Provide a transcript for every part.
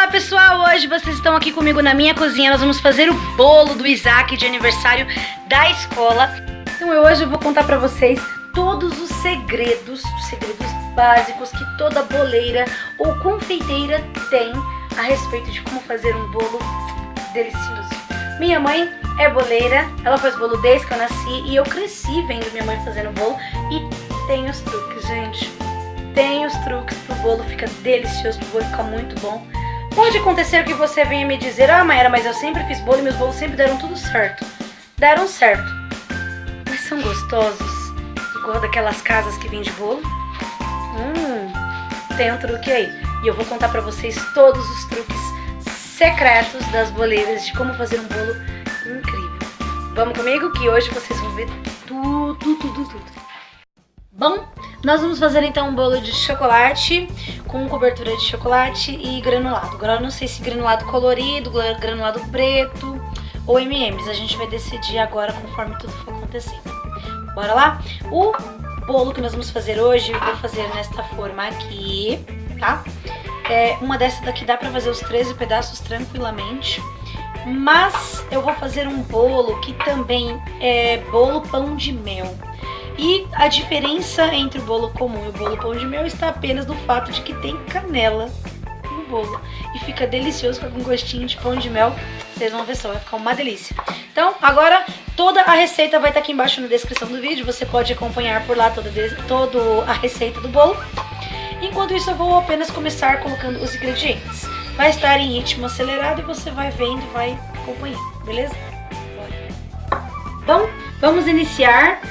Olá pessoal, hoje vocês estão aqui comigo na minha cozinha. Nós vamos fazer o bolo do Isaac de aniversário da escola. Então hoje eu vou contar pra vocês todos os segredos básicos que toda boleira ou confeiteira tem a respeito de como fazer um bolo delicioso. Minha mãe é boleira, ela faz bolo desde que eu nasci e eu cresci vendo minha mãe fazendo bolo e tem os truques, gente. Tem os truques pro bolo ficar delicioso, pro bolo ficar muito bom. Pode acontecer que você venha me dizer: ah, Mayara, mas eu sempre fiz bolo e meus bolos sempre deram tudo certo. Deram certo, mas são gostosos, igual daquelas casas que vendem bolo. Tem um truque aí. E eu vou contar pra vocês todos os truques secretos das boleiras de como fazer um bolo incrível. Vamos comigo que hoje vocês vão ver tudo. Bom, nós vamos fazer então um bolo de chocolate com cobertura de chocolate e granulado. Agora eu não sei se granulado colorido, granulado preto ou M&M's. A gente vai decidir agora conforme tudo for acontecendo. Bora lá? O bolo que nós vamos fazer hoje, eu vou fazer nesta forma aqui, tá? Uma dessa daqui dá pra fazer os 13 pedaços tranquilamente. Mas eu vou fazer um bolo que também é bolo pão de mel. E a diferença entre o bolo comum e o bolo pão de mel está apenas no fato de que tem canela no bolo. E fica delicioso, fica com gostinho de pão de mel. Vocês vão ver só, vai ficar uma delícia. Então, agora toda a receita vai estar aqui embaixo na descrição do vídeo. Você pode acompanhar por lá toda a receita do bolo. Enquanto isso, eu vou apenas começar colocando os ingredientes. Vai estar em ritmo acelerado e você vai vendo e vai acompanhando, beleza? Bora. Bom, vamos iniciar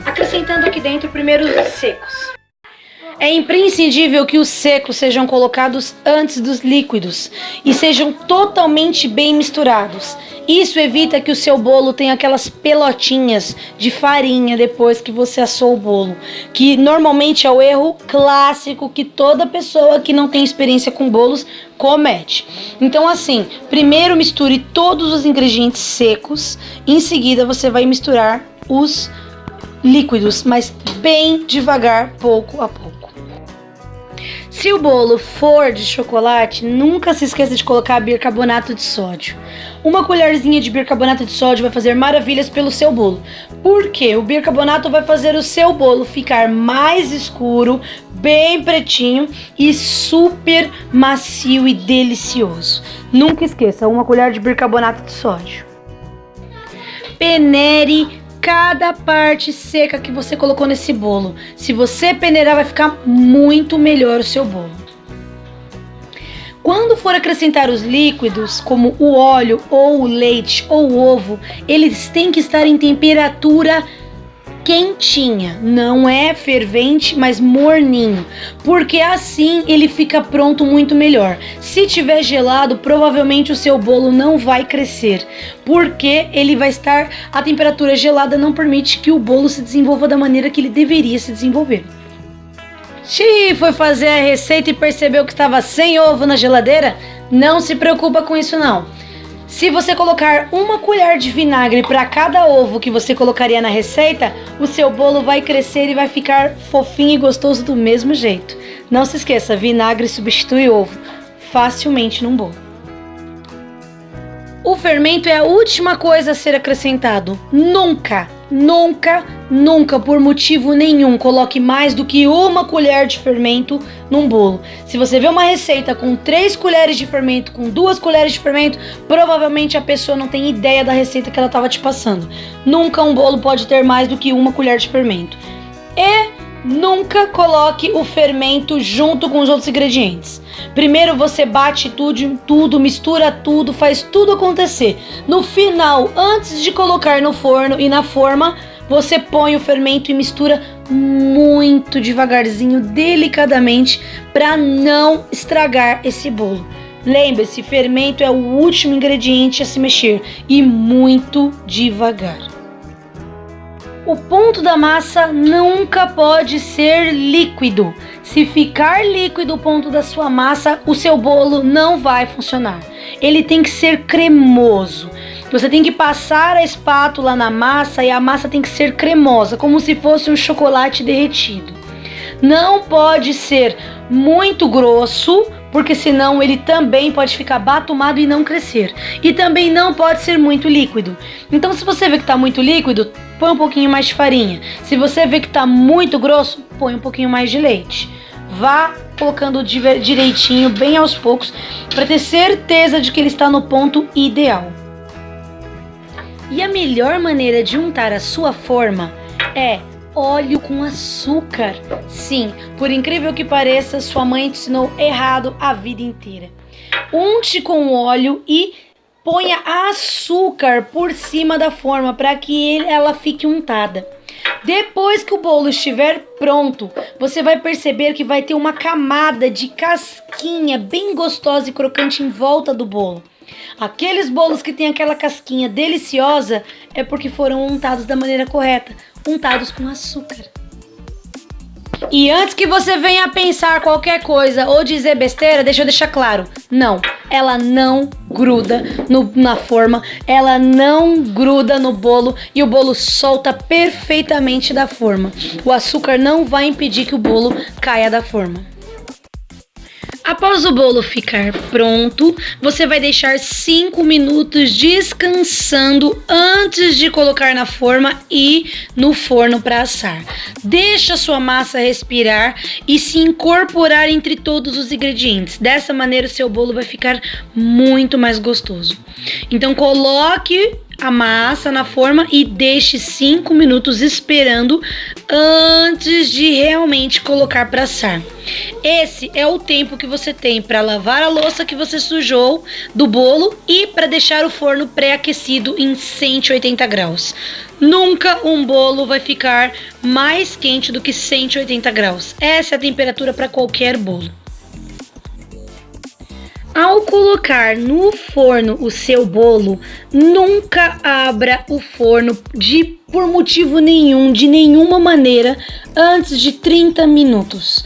acrescentando aqui dentro primeiro os secos. É imprescindível que os secos sejam colocados antes dos líquidos e sejam totalmente bem misturados. Isso evita que o seu bolo tenha aquelas pelotinhas de farinha depois que você assou o bolo, que normalmente é o erro clássico que toda pessoa que não tem experiência com bolos comete. Então assim, primeiro misture todos os ingredientes secos, em seguida você vai misturar os líquidos, mas bem devagar, pouco a pouco. Se o bolo for de chocolate, nunca se esqueça de colocar bicarbonato de sódio. Uma colherzinha de bicarbonato de sódio vai fazer maravilhas pelo seu bolo. Porque o bicarbonato vai fazer o seu bolo ficar mais escuro, bem pretinho e super macio e delicioso. Nunca esqueça, uma colher de bicarbonato de sódio. Peneire cada parte seca que você colocou nesse bolo. Se você peneirar, vai ficar muito melhor o seu bolo. Quando for acrescentar os líquidos, como o óleo ou o leite ou o ovo, eles têm que estar em temperatura quentinha, não é fervente, mas morninho, porque assim ele fica pronto muito melhor. Se tiver gelado, provavelmente o seu bolo não vai crescer, porque ele vai estar, a temperatura gelada não permite que o bolo se desenvolva da maneira que ele deveria se desenvolver. Se foi fazer a receita e percebeu que estava sem ovo na geladeira, não se preocupa com isso não. Se você colocar uma colher de vinagre para cada ovo que você colocaria na receita, o seu bolo vai crescer e vai ficar fofinho e gostoso do mesmo jeito. Não se esqueça, vinagre substitui ovo facilmente num bolo. O fermento é a última coisa a ser acrescentado. Nunca, por motivo nenhum, coloque mais do que uma colher de fermento num bolo. Se você vê uma receita com 3 colheres de fermento, com 2 colheres de fermento, provavelmente a pessoa não tem ideia da receita que ela estava te passando. Nunca um bolo pode ter mais do que uma colher de fermento. E nunca coloque o fermento junto com os outros ingredientes. Primeiro você bate tudo, mistura tudo, faz tudo acontecer. No final, antes de colocar no forno e na forma, você põe o fermento e mistura muito devagarzinho, delicadamente, para não estragar esse bolo. Lembre-se, fermento é o último ingrediente a se mexer e muito devagar. O ponto da massa nunca pode ser líquido. Se ficar líquido o ponto da sua massa, o seu bolo não vai funcionar. Ele tem que ser cremoso. Você tem que passar a espátula na massa e a massa tem que ser cremosa, como se fosse um chocolate derretido. Não pode ser muito grosso, porque senão ele também pode ficar batumado e não crescer. E também não pode ser muito líquido. Então se você vê que está muito líquido, põe um pouquinho mais de farinha. Se você vê que está muito grosso, põe um pouquinho mais de leite. Vá colocando direitinho, bem aos poucos, para ter certeza de que ele está no ponto ideal. E a melhor maneira de untar a sua forma é óleo com açúcar. Sim, por incrível que pareça, sua mãe te ensinou errado a vida inteira. Unte com óleo e ponha açúcar por cima da forma para que ela fique untada. Depois que o bolo estiver pronto, você vai perceber que vai ter uma camada de casquinha bem gostosa e crocante em volta do bolo. Aqueles bolos que tem aquela casquinha deliciosa é porque foram untados da maneira correta, untados com açúcar. E antes que você venha pensar qualquer coisa ou dizer besteira, deixa eu deixar claro. Não, ela não gruda na forma, ela não gruda no bolo e o bolo solta perfeitamente da forma. O açúcar não vai impedir que o bolo caia da forma. Após o bolo ficar pronto, você vai deixar 5 minutos descansando antes de colocar na forma e no forno para assar. Deixa a sua massa respirar e se incorporar entre todos os ingredientes. Dessa maneira o seu bolo vai ficar muito mais gostoso. Então coloque a massa na forma e deixe 5 minutos esperando antes de realmente colocar para assar. Esse é o tempo que você tem para lavar a louça que você sujou do bolo e para deixar o forno pré-aquecido em 180 graus. Nunca um bolo vai ficar mais quente do que 180 graus. Essa é a temperatura para qualquer bolo. Ao colocar no forno o seu bolo, nunca abra o forno por motivo nenhum, de nenhuma maneira, antes de 30 minutos.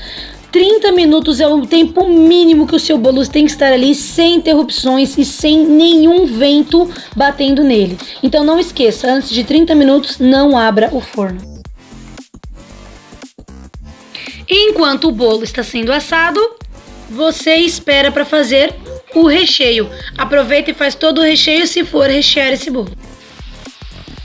30 minutos é o tempo mínimo que o seu bolo tem que estar ali sem interrupções e sem nenhum vento batendo nele. Então não esqueça, antes de 30 minutos não abra o forno. Enquanto o bolo está sendo assado, você espera para fazer o recheio. Aproveita e faz todo o recheio se for rechear esse bolo.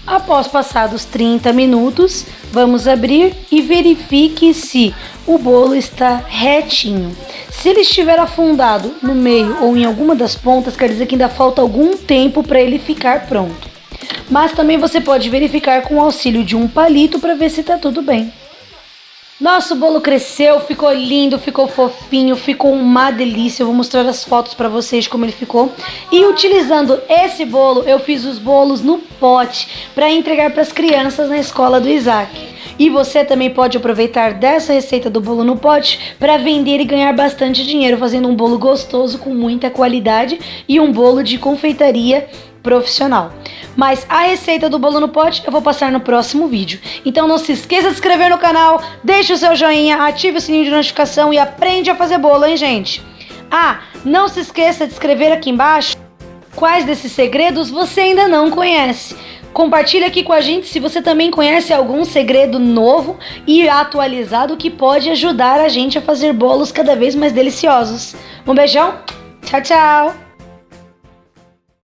Após passados 30 minutos, vamos abrir e verifique se o bolo está retinho. Se ele estiver afundado no meio ou em alguma das pontas, quer dizer que ainda falta algum tempo para ele ficar pronto. Mas também você pode verificar com o auxílio de um palito para ver se está tudo bem. Nosso bolo cresceu, ficou lindo, ficou fofinho, ficou uma delícia. Eu vou mostrar as fotos para vocês como ele ficou. E utilizando esse bolo, eu fiz os bolos no pote para entregar para as crianças na escola do Isaac. E você também pode aproveitar dessa receita do bolo no pote para vender e ganhar bastante dinheiro, fazendo um bolo gostoso com muita qualidade e um bolo de confeitaria profissional. Mas a receita do bolo no pote eu vou passar no próximo vídeo. Então não se esqueça de se inscrever no canal, deixe o seu joinha, ative o sininho de notificação e aprende a fazer bolo, hein, gente? Ah, não se esqueça de escrever aqui embaixo quais desses segredos você ainda não conhece. Compartilhe aqui com a gente se você também conhece algum segredo novo e atualizado que pode ajudar a gente a fazer bolos cada vez mais deliciosos. Um beijão, tchau, tchau!